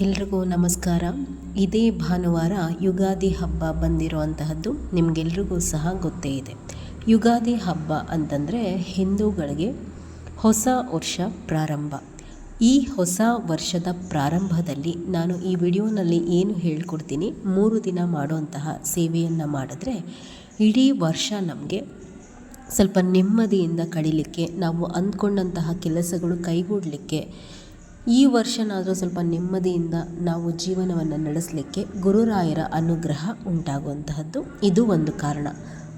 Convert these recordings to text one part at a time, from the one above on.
ಎಲ್ರಿಗೂ ನಮಸ್ಕಾರ. ಇದೇ ಭಾನುವಾರ ಯುಗಾದಿ ಹಬ್ಬ ಬಂದಿರುವಂತಹದ್ದು ನಿಮಗೆಲ್ರಿಗೂ ಸಹ ಗೊತ್ತೇ ಇದೆ. ಯುಗಾದಿ ಹಬ್ಬ ಅಂತಂದರೆ ಹಿಂದೂಗಳಿಗೆ ಹೊಸ ವರ್ಷ ಪ್ರಾರಂಭ. ಈ ಹೊಸ ವರ್ಷದ ಪ್ರಾರಂಭದಲ್ಲಿ ನಾನು ಈ ವಿಡಿಯೋನಲ್ಲಿ ಏನು ಹೇಳ್ಕೊಡ್ತೀನಿ, 3 ದಿನ ಮಾಡುವಂತಹ ಸೇವೆಯನ್ನು ಮಾಡಿದ್ರೆ ಇಡೀ ವರ್ಷ ನಮಗೆ ಸ್ವಲ್ಪ ನೆಮ್ಮದಿಯಿಂದ ಕಳೀಲಿಕ್ಕೆ, ನಾವು ಅಂದ್ಕೊಂಡಂತಹ ಕೆಲಸಗಳು ಕೈಗೂಡಲಿಕ್ಕೆ, ಈ ವರ್ಷನಾದರೂ ಸ್ವಲ್ಪ ನೆಮ್ಮದಿಯಿಂದ ನಾವು ಜೀವನವನ್ನು ನಡೆಸಲಿಕ್ಕೆ ಗುರುರಾಯರ ಅನುಗ್ರಹ ಉಂಟಾಗುವಂತಹದ್ದು ಇದು ಒಂದು ಕಾರಣ.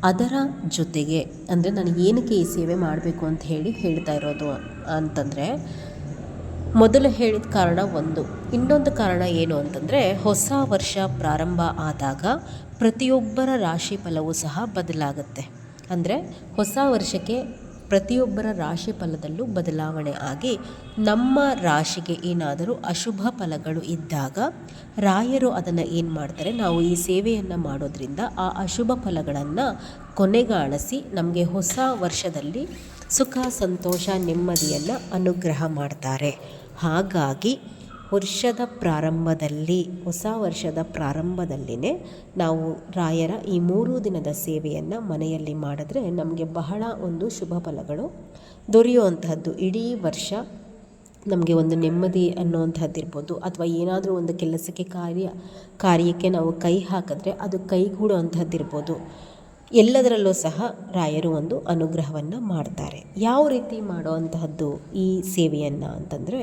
ಅದರ ಜೊತೆಗೆ ಅಂದರೆ ನಾನು ಏನಕ್ಕೆ ಈ ಸೇವೆ ಮಾಡಬೇಕು ಅಂತ ಹೇಳ್ತಾ ಇರೋದು ಅಂತಂದರೆ, ಮೊದಲು ಹೇಳಿದ ಕಾರಣ ಒಂದು. ಇನ್ನೊಂದು ಕಾರಣ ಏನು ಅಂತಂದರೆ, ಹೊಸ ವರ್ಷ ಪ್ರಾರಂಭ ಆದಾಗ ಪ್ರತಿಯೊಬ್ಬರ ರಾಶಿ ಫಲವೂ ಸಹ ಬದಲಾಗುತ್ತೆ. ಅಂದರೆ ಹೊಸ ವರ್ಷಕ್ಕೆ ಪ್ರತಿಯೊಬ್ಬರ ರಾಶಿ ಫಲದಲ್ಲೂ ಬದಲಾವಣೆ ಆಗಿ ನಮ್ಮ ರಾಶಿಗೆ ಏನಾದರೂ ಅಶುಭ ಫಲಗಳು ಇದ್ದಾಗ ರಾಯರು ಅದನ್ನು ಏನು ಮಾಡ್ತಾರೆ, ನಾವು ಈ ಸೇವೆಯನ್ನು ಮಾಡೋದ್ರಿಂದ ಆ ಅಶುಭ ಫಲಗಳನ್ನು ಕೊನೆಗಾಣಿಸಿ ನಮಗೆ ಹೊಸ ವರ್ಷದಲ್ಲಿ ಸುಖ ಸಂತೋಷ ನೆಮ್ಮದಿಯನ್ನು ಅನುಗ್ರಹ ಮಾಡ್ತಾರೆ. ಹಾಗಾಗಿ ಹೊಸ ವರ್ಷದ ಪ್ರಾರಂಭದಲ್ಲಿನೇ ನಾವು ರಾಯರ ಈ 3 ದಿನದ ಸೇವೆಯನ್ನು ಮನೆಯಲ್ಲಿ ಮಾಡಿದ್ರೆ ನಮಗೆ ಬಹಳ ಒಂದು ಶುಭ ಫಲಗಳು ದೊರೆಯುವಂತಹದ್ದು. ಇಡೀ ವರ್ಷ ನಮಗೆ ಒಂದು ನೆಮ್ಮದಿ ಅನ್ನುವಂಥದ್ದು ಇರ್ಬೋದು, ಅಥವಾ ಏನಾದರೂ ಒಂದು ಕೆಲಸಕ್ಕೆ ಕಾರ್ಯಕ್ಕೆ ನಾವು ಕೈ ಹಾಕಿದ್ರೆ ಅದು ಕೈಗೂಡುವಂಥದ್ದು ಇರ್ಬೋದು. ಎಲ್ಲದರಲ್ಲೂ ಸಹ ರಾಯರು ಒಂದು ಅನುಗ್ರಹವನ್ನು ಮಾಡ್ತಾರೆ. ಯಾವ ರೀತಿ ಮಾಡುವಂತಹದ್ದು ಈ ಸೇವೆಯನ್ನು ಅಂತಂದರೆ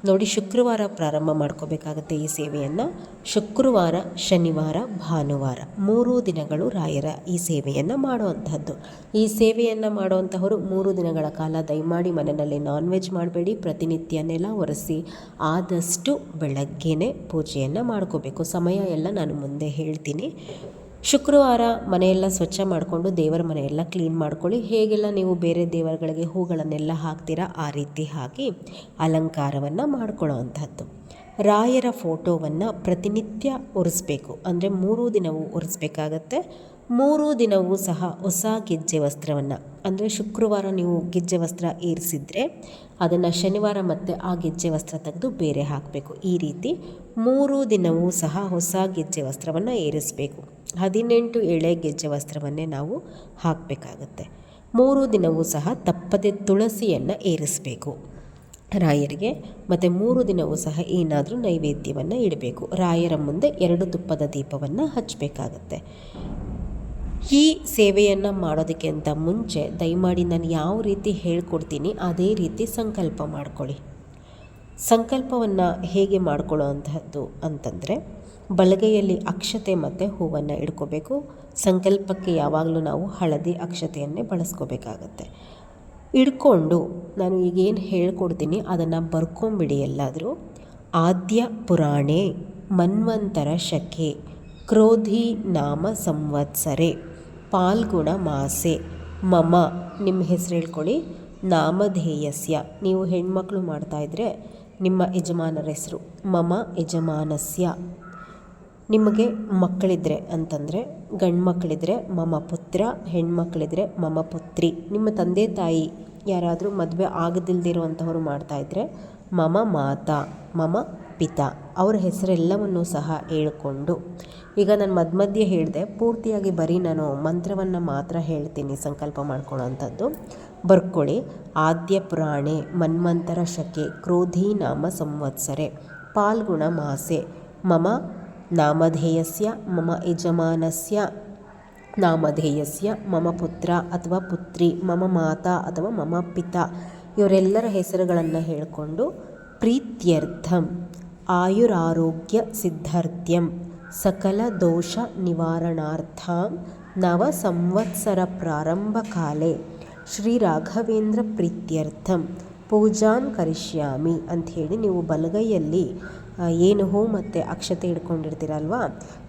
ನೋಡಿ, ಶುಕ್ರವಾರ ಪ್ರಾರಂಭ ಮಾಡ್ಕೋಬೇಕಾಗತ್ತೆ ಈ ಸೇವೆಯನ್ನು. ಶುಕ್ರವಾರ, ಶನಿವಾರ, ಭಾನುವಾರ 3 ದಿನಗಳು ರಾಯರ ಈ ಸೇವೆಯನ್ನು ಮಾಡುವಂತಹದ್ದು. ಈ ಸೇವೆಯನ್ನು ಮಾಡುವಂತಹವರು 3 ದಿನಗಳ ಕಾಲ ದಯಮಾಡಿ ಮನೆಯಲ್ಲಿ ನಾನ್ ವೆಜ್ ಮಾಡಬೇಡಿ. ಪ್ರತಿನಿತ್ಯ ನೆಲ ಒರೆಸಿ ಆದಷ್ಟು ಬೆಳಗ್ಗೆನೇ ಪೂಜೆಯನ್ನು ಮಾಡ್ಕೋಬೇಕು. ಸಮಯ ಎಲ್ಲ ನಾನು ಮುಂದೆ ಹೇಳ್ತೀನಿ. ಶುಕ್ರವಾರ ಮನೆಯೆಲ್ಲ ಸ್ವಚ್ಛ ಮಾಡಿಕೊಂಡು ದೇವರ ಮನೆಯೆಲ್ಲ ಕ್ಲೀನ್ ಮಾಡ್ಕೊಳ್ಳಿ. ಹೇಗೆಲ್ಲ ನೀವು ಬೇರೆ ದೇವರುಗಳಿಗೆ ಹೂಗಳನ್ನೆಲ್ಲ ಹಾಕ್ತೀರಾ ಆ ರೀತಿ ಹಾಕಿ ಅಲಂಕಾರವನ್ನು ಮಾಡ್ಕೊಳ್ಳೋ ಅಂಥದ್ದು. ರಾಯರ ಫೋಟೋವನ್ನು ಪ್ರತಿನಿತ್ಯ ಒರೆಸ್ಬೇಕು. ಅಂದರೆ 3 ದಿನವೂ ಒರೆಸ್ಬೇಕಾಗತ್ತೆ. 3 ದಿನವೂ ಸಹ ಹೊಸ ಗೆಜ್ಜೆ ವಸ್ತ್ರವನ್ನು, ಅಂದರೆ ಶುಕ್ರವಾರ ನೀವು ಗೆಜ್ಜೆ ವಸ್ತ್ರ ಏರಿಸಿದ್ರೆ ಅದನ್ನು ಶನಿವಾರ ಮತ್ತೆ ಆ ಗೆಜ್ಜೆ ವಸ್ತ್ರ ತೆಗೆದು ಬೇರೆ ಹಾಕಬೇಕು. ಈ ರೀತಿ 3 ದಿನವೂ ಸಹ ಹೊಸ ಗೆಜ್ಜೆ ವಸ್ತ್ರವನ್ನು ಏರಿಸಬೇಕು. 18 ಎಳೆ ಗೆಜ್ಜೆ ವಸ್ತ್ರವನ್ನೇ ನಾವು ಹಾಕಬೇಕಾಗತ್ತೆ. 3 ದಿನವೂ ಸಹ ತಪ್ಪದೆ ತುಳಸಿಯನ್ನು ಏರಿಸಬೇಕು ರಾಯರಿಗೆ. ಮತ್ತು 3 ದಿನವೂ ಸಹ ಏನಾದರೂ ನೈವೇದ್ಯವನ್ನು ಇಡಬೇಕು. ರಾಯರ ಮುಂದೆ 2 ತುಪ್ಪದ ದೀಪವನ್ನು ಹಚ್ಚಬೇಕಾಗತ್ತೆ. ಈ ಸೇವೆಯನ್ನು ಮಾಡೋದಕ್ಕಿಂತ ಮುಂಚೆ ದಯಮಾಡಿ ನಾನು ಯಾವ ರೀತಿ ಹೇಳ್ಕೊಡ್ತೀನಿ ಅದೇ ರೀತಿ ಸಂಕಲ್ಪ ಮಾಡ್ಕೊಳ್ಳಿ. ಸಂಕಲ್ಪವನ್ನು ಹೇಗೆ ಮಾಡ್ಕೊಳ್ಳೋ ಅಂಥದ್ದು ಅಂತಂದರೆ, ಬಲಗೈಯಲ್ಲಿ ಅಕ್ಷತೆ ಮತ್ತು ಹೂವನ್ನು ಇಡ್ಕೋಬೇಕು. ಸಂಕಲ್ಪಕ್ಕೆ ಯಾವಾಗಲೂ ನಾವು ಹಳದಿ ಅಕ್ಷತೆಯನ್ನೇ ಬಳಸ್ಕೋಬೇಕಾಗತ್ತೆ. ಇಡ್ಕೊಂಡು ನಾನು ಈಗೇನು ಹೇಳ್ಕೊಡ್ತೀನಿ ಅದನ್ನು ಬರ್ಕೊಂಬಿಡಿ ಎಲ್ಲಾದರೂ. ಆದ್ಯ ಪುರಾಣೆ ಮನ್ವಂತರ ಶಕೆ ಕ್ರೋಧಿ ನಾಮ ಸಂವತ್ಸರೆ ಪಾಲ್ಗುಣ ಮಾಸೆ ಮಮ, ನಿಮ್ಮ ಹೆಸರು ಹೇಳ್ಕೊಳ್ಳಿ, ನಾಮಧೇಯಸ್ಯ, ನೀವು ಹೆಣ್ಮಕ್ಳು ಮಾಡ್ತಾಯಿದ್ರೆ ನಿಮ್ಮ ಯಜಮಾನರ ಹೆಸರು, ಮಮ ಯಜಮಾನಸ್ಯ, ನಿಮಗೆ ಮಕ್ಕಳಿದ್ರೆ ಅಂತಂದರೆ ಗಂಡು ಮಕ್ಕಳಿದ್ರೆ ಮಮ ಪುತ್ರ, ಹೆಣ್ಮಕ್ಳಿದ್ರೆ ಮಮ ಪುತ್ರಿ. ನಿಮ್ಮ ತಂದೆ ತಾಯಿ ಯಾರಾದರೂ ಮದುವೆ ಆಗದಿಲ್ದಿರುವಂಥವ್ರು ಮಾಡ್ತಾಯಿದ್ರೆ ಮಮ ಮಾತಾ, ಮಮ ಪಿತಾ, ಅವರ ಹೆಸರೆಲ್ಲವನ್ನೂ ಸಹ ಹೇಳ್ಕೊಂಡು, ಈಗ ನಾನು ಮಧ್ಯೆ ಹೇಳಿದೆ, ಪೂರ್ತಿಯಾಗಿ ಬರೀ ನಾನು ಮಂತ್ರವನ್ನು ಮಾತ್ರ ಹೇಳ್ತೀನಿ ಸಂಕಲ್ಪ ಮಾಡ್ಕೊಳ್ಳೋ ಅಂಥದ್ದು. ಬರ್ಕೊಳ್ಳಿ. ಆದ್ಯ ಪುರಾಣೆ ಮನ್ವಂತರ ಶಕೆ ಕ್ರೋಧಿ ನಾಮ ಸಂವತ್ಸರೆ ಪಾಲ್ಗುಣ ಮಾಸೆ ಮಮ ನಾಮಧೇಯಸ್ಯ ಮಮ ಯಜಮಾನಸ್ಯ ನಾಮಧೇಯಸ್ಯ ಮಮ ಪುತ್ರ ಅಥವಾ ಪುತ್ರಿ, ಮಮ ಮಾತಾ ಅಥವಾ ಮಮ ಪಿತಾ, ಇವರೆಲ್ಲರ ಹೆಸರುಗಳನ್ನು ಹೇಳಿಕೊಂಡು ಪ್ರೀತ್ಯರ್ಥಂ ಆಯುರಾರೋಗ್ಯ ಸಿದ್ಧಾರ್ಥ್ಯಂ ಸಕಲ ದೋಷ ನಿವಾರಣಾರ್ಥಂ ನವ ಸಂವತ್ಸರ ಪ್ರಾರಂಭ ಕಾಲೇ ಶ್ರೀ ರಾಘವೇಂದ್ರ ಪ್ರೀತ್ಯರ್ಥಂ ಪೂಜಾನ್ ಕರಿಷ್ಯಾಮಿ ಅಂಥೇಳಿ ನೀವು ಬಲಗೈಯಲ್ಲಿ ಏನು ಹೂ ಮತ್ತು ಅಕ್ಷತೆ ಇಟ್ಕೊಂಡಿರ್ತೀರಲ್ವ,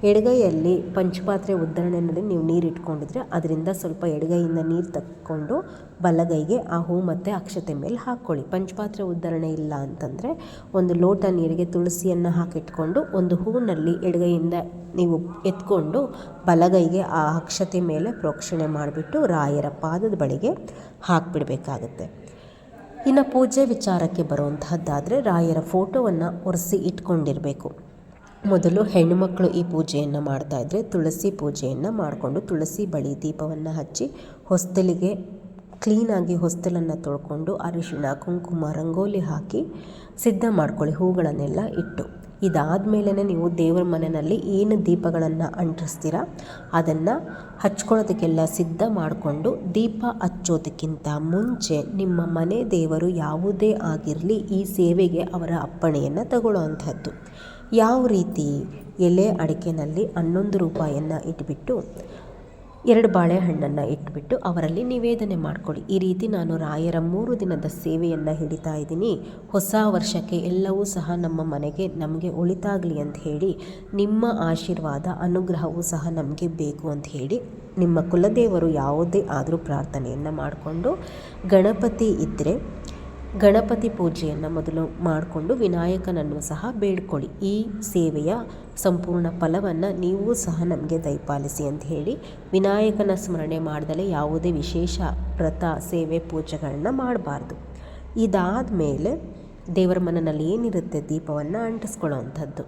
ಎಡಗೈಯಲ್ಲಿ ಪಂಚಪಾತ್ರೆ ಉದ್ಧರಣೆಯಲ್ಲಿ ನೀವು ನೀರು ಇಟ್ಕೊಂಡಿದ್ರೆ ಅದರಿಂದ ಸ್ವಲ್ಪ ಎಡಗೈಯಿಂದ ನೀರು ತಕ್ಕೊಂಡು ಬಲಗೈಗೆ ಆ ಹೂ ಮತ್ತು ಅಕ್ಷತೆ ಮೇಲೆ ಹಾಕ್ಕೊಳ್ಳಿ. ಪಂಚಪಾತ್ರೆ ಉದ್ಧರಣೆ ಇಲ್ಲ ಅಂತಂದರೆ ಒಂದು ಲೋಟ ನೀರಿಗೆ ತುಳಸಿಯನ್ನು ಹಾಕಿಟ್ಕೊಂಡು ಒಂದು ಹೂವಿನಲ್ಲಿ ಎಡಗೈಯಿಂದ ನೀವು ಎತ್ಕೊಂಡು ಬಲಗೈಗೆ ಆ ಅಕ್ಷತೆ ಮೇಲೆ ಪ್ರೋಕ್ಷಣೆ ಮಾಡಿಬಿಟ್ಟು ರಾಯರ ಪಾದದ ಬಳಿಗೆ ಹಾಕಿಬಿಡಬೇಕಾಗತ್ತೆ. ಇನ್ನು ಪೂಜೆ ವಿಚಾರಕ್ಕೆ ಬರುವಂತಹದ್ದಾದರೆ ರಾಯರ ಫೋಟೋವನ್ನು ಒರೆಸಿ ಇಟ್ಕೊಂಡಿರಬೇಕು. ಮೊದಲು ಹೆಣ್ಣುಮಕ್ಕಳು ಈ ಪೂಜೆಯನ್ನು ಮಾಡ್ತಾಯಿದ್ರೆ ತುಳಸಿ ಪೂಜೆಯನ್ನು ಮಾಡಿಕೊಂಡು ತುಳಸಿ ಬಳಿ ದೀಪವನ್ನು ಹಚ್ಚಿ ಹೊಸ್ತಲಿಗೆ ಕ್ಲೀನಾಗಿ ಹೊಸ್ತಲನ್ನು ತೊಳ್ಕೊಂಡು ಅರಿಶಿಣ ಕುಂಕುಮ ರಂಗೋಲಿ ಹಾಕಿ ಸಿದ್ಧ ಮಾಡ್ಕೊಳ್ಳಿ, ಹೂಗಳನ್ನೆಲ್ಲ ಇಟ್ಟು. ಇದಾದಮೇಲೆ ನೀವು ದೇವರ ಮನೆಯಲ್ಲಿ ಏನು ದೀಪಗಳನ್ನು ಅಂಟಿಸ್ತೀರ ಅದನ್ನು ಹಚ್ಕೊಳ್ಳೋದಕ್ಕೆಲ್ಲ ಸಿದ್ಧ ಮಾಡಿಕೊಂಡು, ದೀಪ ಹಚ್ಚೋದಕ್ಕಿಂತ ಮುಂಚೆ ನಿಮ್ಮ ಮನೆ ದೇವರು ಯಾವುದೇ ಆಗಿರಲಿ ಈ ಸೇವೆಗೆ ಅವರ ಅಪ್ಪಣೆಯನ್ನು ತಗೊಳ್ಳೋ ಅಂಥದ್ದು. ಯಾವ ರೀತಿ? ಎಲೆ ಅಡಿಕೆನಲ್ಲಿ 11 ರೂಪಾಯಿಯನ್ನು ಇಟ್ಬಿಟ್ಟು 2 ಬಾಳೆಹಣ್ಣನ್ನು ಇಟ್ಬಿಟ್ಟು ಅವರಲ್ಲಿ ನಿವೇದನೆ ಮಾಡಿಕೊಳ್ಳಿ. ಈ ರೀತಿ ನಾನು ರಾಯರ 3 ದಿನದ ಸೇವೆಯನ್ನು ಹಿಡಿತಾ ಇದ್ದೀನಿ, ಹೊಸ ವರ್ಷಕ್ಕೆ ಎಲ್ಲವೂ ಸಹ ನಮ್ಮ ಮನೆಗೆ ನಮಗೆ ಒಳಿತಾಗಲಿ ಅಂತ ಹೇಳಿ, ನಿಮ್ಮ ಆಶೀರ್ವಾದ ಅನುಗ್ರಹವೂ ಸಹ ನಮಗೆ ಬೇಕು ಅಂತ ಹೇಳಿ ನಿಮ್ಮ ಕುಲದೇವರು ಯಾವುದೇ ಆದರೂ ಪ್ರಾರ್ಥನೆಯನ್ನು ಮಾಡಿಕೊಂಡು, ಗಣಪತಿ ಇದ್ದರೆ ಗಣಪತಿ ಪೂಜೆಯನ್ನು ಮೊದಲು ಮಾಡಿಕೊಂಡು ವಿನಾಯಕನನ್ನು ಸಹ ಬೇಡ್ಕೊಳ್ಳಿ. ಈ ಸೇವೆಯ ಸಂಪೂರ್ಣ ಫಲವನ್ನು ನೀವು ಸಹ ನಮಗೆ ದಯಪಾಲಿಸಿ ಅಂತ ಹೇಳಿ ವಿನಾಯಕನ ಸ್ಮರಣೆ ಮಾಡ್ದಲೇ ಯಾವುದೇ ವಿಶೇಷ ವ್ರತ ಸೇವೆ ಪೂಜೆಗಳನ್ನ ಮಾಡಬಾರ್ದು. ಇದಾದ ಮೇಲೆ ದೇವರ ಮನೆಯಲ್ಲಿ ಏನಿರುತ್ತೆ ದೀಪವನ್ನು ಅಂಟಿಸ್ಕೊಳ್ಳೋ ಅಂಥದ್ದು.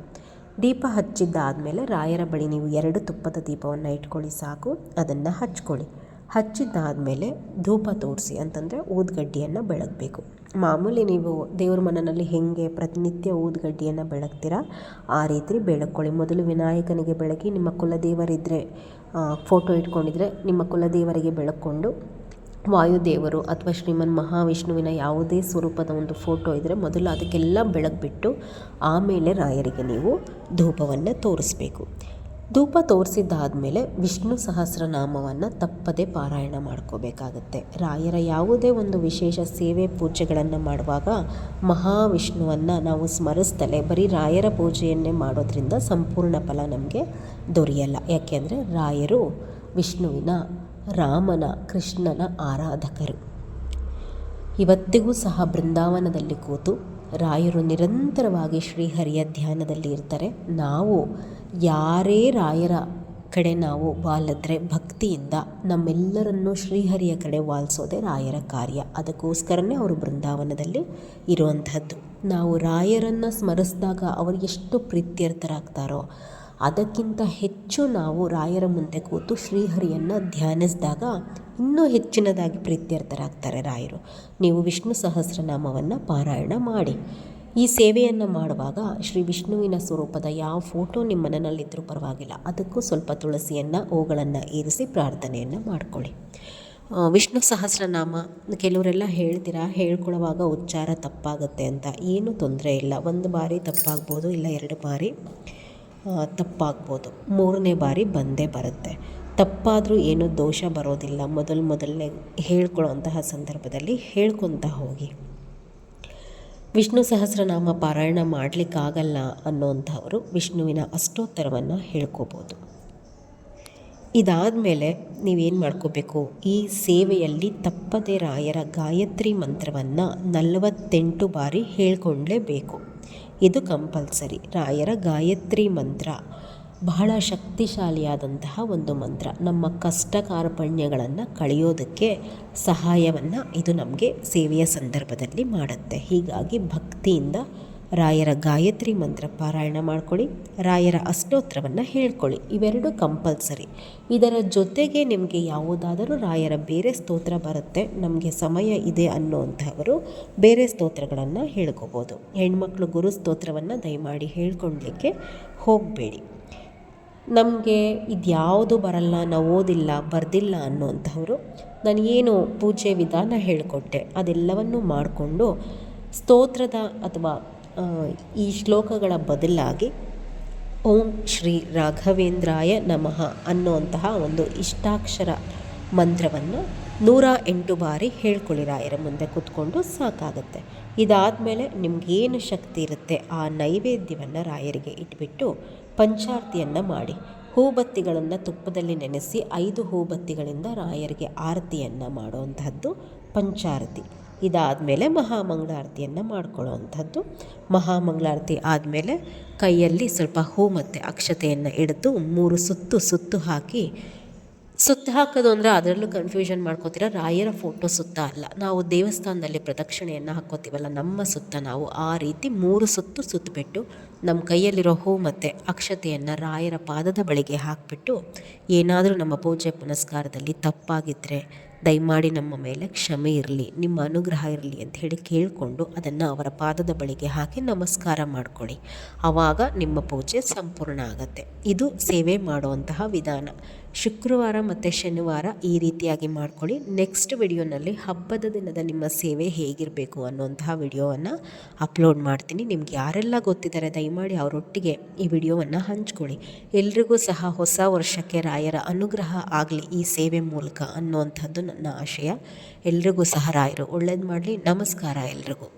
ದೀಪ ಹಚ್ಚಿದ್ದಾದಮೇಲೆ ರಾಯರ ಬಳಿ ನೀವು 2 ತುಪ್ಪದ ದೀಪವನ್ನು ಇಟ್ಕೊಳ್ಳಿ, ಸಾಕು. ಅದನ್ನು ಹಚ್ಕೊಳ್ಳಿ. ಹಚ್ಚಿದ್ದಾದಮೇಲೆ ಧೂಪ ತೋರಿಸಿ, ಅಂತಂದರೆ ಊದುಗಡ್ಡಿಯನ್ನು ಬೆಳಗಬೇಕು. ಮಾಮೂಲಿ ನೀವು ದೇವ್ರ ಮನೆಯಲ್ಲಿ ಹೇಗೆ ಪ್ರತಿನಿತ್ಯ ಊದುಗಡ್ಡಿಯನ್ನು ಬೆಳಗ್ತೀರಾ ಆ ರೀತಿ ಬೆಳಗ್ಕೊಳ್ಳಿ. ಮೊದಲು ವಿನಾಯಕನಿಗೆ ಬೆಳಗಿ, ನಿಮ್ಮ ಕುಲದೇವರಿದ್ದರೆ ಫೋಟೋ ಇಟ್ಕೊಂಡಿದ್ರೆ ನಿಮ್ಮ ಕುಲದೇವರಿಗೆ ಬೆಳಕೊಂಡು, ವಾಯುದೇವರು ಅಥವಾ ಶ್ರೀಮನ್ ಮಹಾವಿಷ್ಣುವಿನ ಯಾವುದೇ ಸ್ವರೂಪದ ಒಂದು ಫೋಟೋ ಇದ್ದರೆ ಮೊದಲು ಅದಕ್ಕೆಲ್ಲ ಬೆಳಗ್ಬಿಟ್ಟು ಆಮೇಲೆ ರಾಯರಿಗೆ ನೀವು ಧೂಪವನ್ನು ತೋರಿಸ್ಬೇಕು. ಧೂಪ ತೋರಿಸಿದ್ದಾದಮೇಲೆ ವಿಷ್ಣು ಸಹಸ್ರನಾಮವನ್ನು ತಪ್ಪದೆ ಪಾರಾಯಣ ಮಾಡ್ಕೋಬೇಕಾಗತ್ತೆ. ರಾಯರ ಯಾವುದೇ ಒಂದು ವಿಶೇಷ ಸೇವೆ ಪೂಜೆಗಳನ್ನು ಮಾಡುವಾಗ ಮಹಾವಿಷ್ಣುವನ್ನು ನಾವು ಸ್ಮರಿಸ್ತಲೇ ಬರೀ ರಾಯರ ಪೂಜೆಯನ್ನೇ ಮಾಡೋದ್ರಿಂದ ಸಂಪೂರ್ಣ ಫಲ ನಮಗೆ ದೊರೆಯಲ್ಲ. ಯಾಕೆಂದರೆ ರಾಯರು ವಿಷ್ಣುವಿನ, ರಾಮನ, ಕೃಷ್ಣನ ಆರಾಧಕರು. ಇವತ್ತಿಗೂ ಸಹ ಬೃಂದಾವನದಲ್ಲಿ ಕೂತು ರಾಯರು ನಿರಂತರವಾಗಿ ಶ್ರೀಹರಿಯ ಧ್ಯಾನದಲ್ಲಿ ಇರ್ತಾರೆ. ನಾವು ಯಾರೇ ರಾಯರ ಕಡೆ ನಾವು ವಾಲಿದ್ರೆ ಭಕ್ತಿಯಿಂದ ನಮ್ಮೆಲ್ಲರನ್ನೂ ಶ್ರೀಹರಿಯ ಕಡೆ ವಾಲಿಸೋದೇ ರಾಯರ ಕಾರ್ಯ. ಅದಕ್ಕೋಸ್ಕರನೇ ಅವರು ಬೃಂದಾವನದಲ್ಲಿ ಇರುವಂಥದ್ದು. ನಾವು ರಾಯರನ್ನು ಸ್ಮರಿಸಿದಾಗ ಅವರು ಎಷ್ಟು ಪ್ರೀತ್ಯರ್ಥರಾಗ್ತಾರೋ ಅದಕ್ಕಿಂತ ಹೆಚ್ಚು ನಾವು ರಾಯರ ಮುಂದೆ ಕೂತು ಶ್ರೀಹರಿಯನ್ನು ಧ್ಯಾನಿಸಿದಾಗ ಇನ್ನೂ ಹೆಚ್ಚಿನದಾಗಿ ಪ್ರೀತ್ಯರ್ಥರಾಗ್ತಾರೆ ರಾಯರು. ನೀವು ವಿಷ್ಣು ಸಹಸ್ರನಾಮವನ್ನು ಪಾರಾಯಣ ಮಾಡಿ. ಈ ಸೇವೆಯನ್ನು ಮಾಡುವಾಗ ಶ್ರೀ ವಿಷ್ಣುವಿನ ಸ್ವರೂಪದ ಯಾವ ಫೋಟೋ ನಿಮ್ಮ ಮನೆಯಲ್ಲಿದ್ದರೂ ಪರವಾಗಿಲ್ಲ, ಅದಕ್ಕೂ ಸ್ವಲ್ಪ ತುಳಸಿಯನ್ನು, ಹೂಗಳನ್ನು ಏರಿಸಿ ಪ್ರಾರ್ಥನೆಯನ್ನು ಮಾಡಿಕೊಳ್ಳಿ. ವಿಷ್ಣು ಸಹಸ್ರನಾಮ ಕೆಲವರೆಲ್ಲ ಹೇಳ್ತೀರಾ, ಹೇಳ್ಕೊಳ್ಳುವಾಗ ಉಚ್ಚಾರ ತಪ್ಪಾಗುತ್ತೆ ಅಂತ. ಏನೂ ತೊಂದರೆ ಇಲ್ಲ. 1 ಬಾರಿ ತಪ್ಪಾಗ್ಬೋದು, ಇಲ್ಲ 2 ಬಾರಿ ತಪ್ಪಾಗ್ಬೋದು, 3ನೇ ಬಾರಿ ಬಂದೇ ಬರುತ್ತೆ. ತಪ್ಪಾದರೂ ಏನೂ ದೋಷ ಬರೋದಿಲ್ಲ. ಮೊದಲನೇ ಹೇಳ್ಕೊಳ್ಳೋಂತಹ ಸಂದರ್ಭದಲ್ಲಿ ಹೇಳ್ಕೊತಾ ಹೋಗಿ. ವಿಷ್ಣು ಸಹಸ್ರನಾಮ ಪಾರಾಯಣ ಮಾಡಲಿಕ್ಕಾಗಲ್ಲ ಅನ್ನೋಂಥವರು ವಿಷ್ಣುವಿನ ಅಷ್ಟೋತ್ತರವನ್ನು ಹೇಳ್ಕೋಬೋದು. ಇದಾದಮೇಲೆ ನೀವೇನು ಮಾಡ್ಕೋಬೇಕು, ಈ ಸೇವೆಯಲ್ಲಿ ತಪ್ಪದೆ ರಾಯರ ಗಾಯತ್ರಿ ಮಂತ್ರವನ್ನು 48 ಬಾರಿ ಹೇಳ್ಕೊಳ್ಳೇಬೇಕು. ಇದು ಕಂಪಲ್ಸರಿ. ರಾಯರ ಗಾಯತ್ರಿ ಮಂತ್ರ ಬಹಳ ಶಕ್ತಿಶಾಲಿಯಾದಂತಹ ಒಂದು ಮಂತ್ರ. ನಮ್ಮ ಕಷ್ಟ ಕಾರ್ಪಣ್ಯಗಳನ್ನು ಕಳೆಯೋದಕ್ಕೆ ಸಹಾಯವನ್ನು ಇದು ನಮಗೆ ಸೇವೆಯ ಸಂದರ್ಭದಲ್ಲಿ ಮಾಡುತ್ತೆ. ಹೀಗಾಗಿ ಭಕ್ತಿಯಿಂದ ರಾಯರ ಗಾಯತ್ರಿ ಮಂತ್ರ ಪಾರಾಯಣ ಮಾಡ್ಕೊಳ್ಳಿ, ರಾಯರ ಅಷ್ಟೋತ್ತರವನ್ನು ಹೇಳ್ಕೊಳ್ಳಿ. ಇವೆರಡು ಕಂಪಲ್ಸರಿ. ಇದರ ಜೊತೆಗೆ ನಿಮಗೆ ಯಾವುದಾದರೂ ರಾಯರ ಬೇರೆ ಸ್ತೋತ್ರ ಬರುತ್ತೆ, ನಮಗೆ ಸಮಯ ಇದೆ ಅನ್ನೋಂಥವರು ಬೇರೆ ಸ್ತೋತ್ರಗಳನ್ನು ಹೇಳ್ಕೋಬೋದು. ಹೆಣ್ಮಕ್ಳು ಗುರು ಸ್ತೋತ್ರವನ್ನು ದಯಮಾಡಿ ಹೇಳ್ಕೊಳ್ಲಿಕ್ಕೆ ಹೋಗಬೇಡಿ. ನಮಗೆ ಇದ್ಯಾವುದು ಬರಲ್ಲ, ನಾವು ಓದಿಲ್ಲ, ಬರೆದಿಲ್ಲ ಅನ್ನೋಂಥವ್ರು ನಾನು ಏನು ಪೂಜೆ ವಿಧಾನ ಹೇಳಿಕೊಟ್ಟೆ ಅದೆಲ್ಲವನ್ನು ಮಾಡಿಕೊಂಡು ಸ್ತೋತ್ರದ ಅಥವಾ ಈ ಶ್ಲೋಕಗಳ ಬದಲಾಗಿ ಓಂ ಶ್ರೀ ರಾಘವೇಂದ್ರಾಯ ನಮಃ ಅನ್ನುವಂತಹ ಒಂದು ಇಷ್ಟಾಕ್ಷರ ಮಂತ್ರವನ್ನು 108 ಬಾರಿ ಹೇಳ್ಕೊಳ್ಳಿ. ರಾಯರ ಮುಂದೆ ಕೂತ್ಕೊಂಡು ಸಾಕಾಗುತ್ತೆ. ಇದಾದಮೇಲೆ ನಿಮಗೇನು ಶಕ್ತಿ ಇರುತ್ತೆ ಆ ನೈವೇದ್ಯವನ್ನು ರಾಯರಿಗೆ ಇಟ್ಬಿಟ್ಟು ಪಂಚಾರತಿಯನ್ನು ಮಾಡಿ. ಹೂಬತ್ತಿಗಳನ್ನು ತುಪ್ಪದಲ್ಲಿ ನೆನೆಸಿ 5 ಹೂಬತ್ತಿಗಳಿಂದ ರಾಯರಿಗೆ ಆರತಿಯನ್ನು ಮಾಡುವಂತಹದ್ದು ಪಂಚಾರತಿ. ಇದಾದಮೇಲೆ ಮಹಾಮಂಗಳಾರತಿಯನ್ನು ಮಾಡ್ಕೊಳ್ಳೋವಂಥದ್ದು. ಮಹಾಮಂಗಳಾರತಿ ಆದಮೇಲೆ ಕೈಯಲ್ಲಿ ಸ್ವಲ್ಪ ಹೂ ಮತ್ತು ಅಕ್ಷತೆಯನ್ನು ಹಿಡಿದು 3 ಸುತ್ತು ಹಾಕಿ ಸುತ್ತ ಹಾಕೋದು ಅಂದರೆ ಅದರಲ್ಲೂ ಕನ್ಫ್ಯೂಷನ್ ಮಾಡ್ಕೋತೀರ. ರಾಯರ ಫೋಟೋ ಸುತ್ತ ಅಲ್ಲ, ನಾವು ದೇವಸ್ಥಾನದಲ್ಲಿ ಪ್ರದಕ್ಷಿಣೆಯನ್ನು ಹಾಕ್ಕೋತೀವಲ್ಲ ನಮ್ಮ ಸುತ್ತ, ನಾವು ಆ ರೀತಿ 3 ಸುತ್ತು ಸುತ್ತಬಿಟ್ಟು ನಮ್ಮ ಕೈಯಲ್ಲಿರೋ ಹೂ ಮತ್ತು ಅಕ್ಷತೆಯನ್ನು ರಾಯರ ಪಾದದ ಬಳಿಗೆ ಹಾಕಿಬಿಟ್ಟು, ಏನಾದರೂ ನಮ್ಮ ಪೂಜೆ ಪುನಸ್ಕಾರದಲ್ಲಿ ತಪ್ಪಾಗಿದ್ದರೆ ದಯಮಾಡಿ ನಮ್ಮ ಮೇಲೆ ಕ್ಷಮೆ ಇರಲಿ, ನಿಮ್ಮ ಅನುಗ್ರಹ ಇರಲಿ ಅಂತ ಹೇಳಿ ಕೇಳಿಕೊಂಡು ಅದನ್ನು ಅವರ ಪಾದದ ಬಳಿಗೆ ಹಾಕಿ ನಮಸ್ಕಾರ ಮಾಡಿಕೊಳ್ಳಿ. ಆವಾಗ ನಿಮ್ಮ ಪೂಜೆ ಸಂಪೂರ್ಣ ಆಗುತ್ತೆ. ಇದು ಸೇವೆ ಮಾಡುವಂತಹ ವಿಧಾನ. ಶುಕ್ರವಾರ ಮತ್ತು ಶನಿವಾರ ಈ ರೀತಿಯಾಗಿ ಮಾಡ್ಕೊಳ್ಳಿ. ನೆಕ್ಸ್ಟ್ ವಿಡಿಯೋನಲ್ಲಿ ಹಬ್ಬದ ದಿನದ ನಿಮ್ಮ ಸೇವೆ ಹೇಗಿರಬೇಕು ಅನ್ನುವಂತಹ ವಿಡಿಯೋವನ್ನು ಅಪ್ಲೋಡ್ ಮಾಡ್ತೀನಿ. ನಿಮ್ಗೆ ಯಾರೆಲ್ಲ ಗೊತ್ತಿದ್ದಾರೆ ದಯಮಾಡಿ ಅವರೊಟ್ಟಿಗೆ ಈ ವಿಡಿಯೋವನ್ನು ಹಂಚ್ಕೊಳ್ಳಿ. ಎಲ್ರಿಗೂ ಸಹ ಹೊಸ ವರ್ಷಕ್ಕೆ ರಾಯರ ಅನುಗ್ರಹ ಆಗಲಿ ಈ ಸೇವೆ ಮೂಲಕ ಅನ್ನುವಂಥದ್ದು ನನ್ನ ಆಶಯ. ಎಲ್ರಿಗೂ ಸಹ ರಾಯರು ಒಳ್ಳೇದು ಮಾಡಲಿ. ನಮಸ್ಕಾರ ಎಲ್ರಿಗೂ.